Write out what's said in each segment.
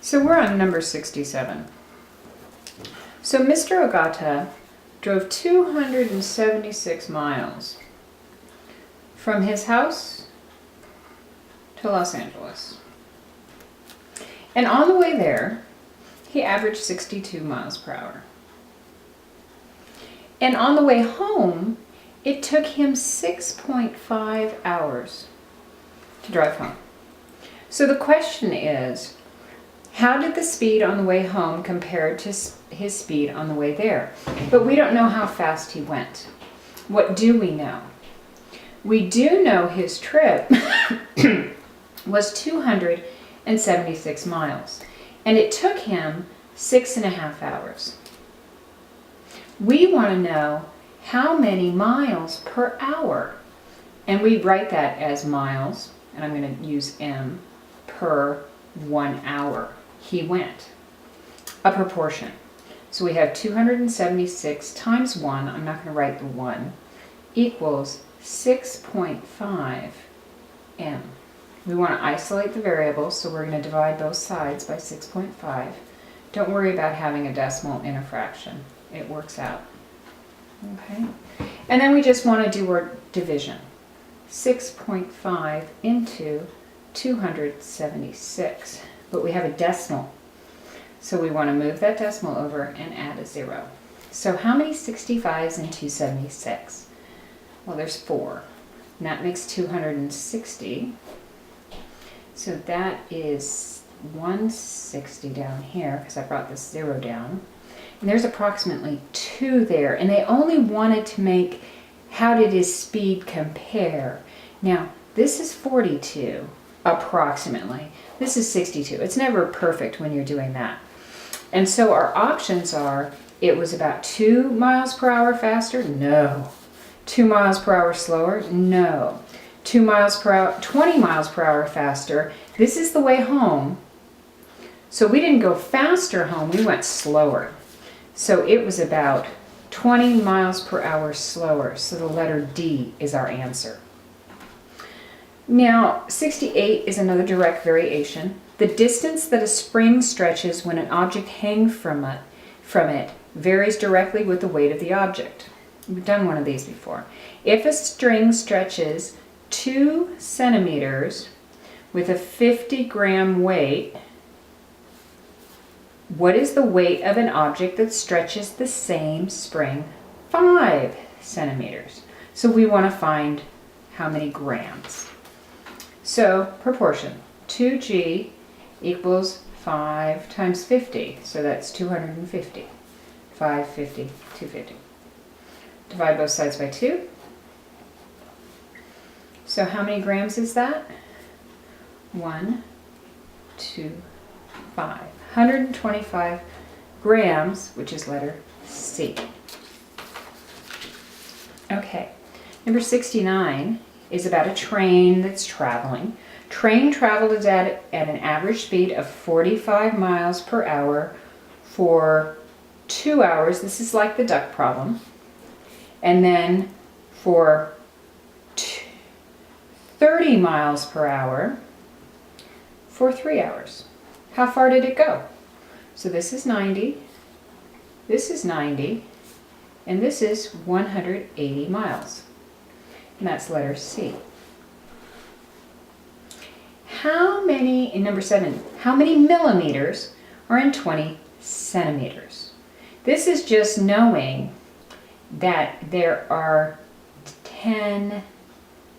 So we're on number 67. So Mr. Ogata drove 276 miles from his house to Los Angeles. And on the way there, he averaged 62 miles per hour. And on the way home, it took him 6.5 hours to drive home. So the question is, how did the speed on the way home compare to his speed on the way there? But we don't know how fast he went. What do we know? We do know his trip was 276 miles, and it took him 6.5 hours. We want to know how many miles per hour, and we write that as miles, and I'm going to use M, per 1 hour he went, a proportion. So we have 276 times 1, I'm not going to write the 1, equals 6.5 M. We want to isolate the variables, so we're going to divide both sides by 6.5. Don't worry about having a decimal in a fraction. It works out. Okay? And then we just want to do our division. 6.5 into 276. But we have a decimal. So we want to move that decimal over and add a 0. So how many 65s in 276? Well, there's 4. And that makes 260. So that is 160 down here, because I brought this 0 down. And there's approximately 2 there. And they only wanted to make, how did his speed compare? Now, this is 42, approximately. This is 62. It's never perfect when you're doing that. And so our options are, it was about 2 miles per hour faster? No. 2 miles per hour slower? No. 2 miles per hour, 20 miles per hour faster. This is the way home. So we didn't go faster home, we went slower. So it was about 20 miles per hour slower. So the letter D is our answer. Now, 68 is another direct variation. The distance that a spring stretches when an object hangs from it varies directly with the weight of the object. We've done one of these before. If a string stretches 2 centimeters with a 50-gram weight, what is the weight of an object that stretches the same spring 5 centimeters? So we want to find how many grams. So proportion, 2g equals 5 times 50, so that's 250. 550, 250. Divide both sides by 2. So how many grams is that? 1, 2, 5. 125 grams, which is letter C. Okay, number 69 is about a train that's traveling. Train traveled at an average speed of 45 miles per hour for 2 hours. This is like the duck problem. And then for 30 miles per hour for 3 hours. How far did it go? So this is 90, this is 90, and this is 180 miles. And that's letter C. How many, in number 7, how many millimeters are in 20 centimeters? This is just knowing that there are 10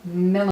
millimeters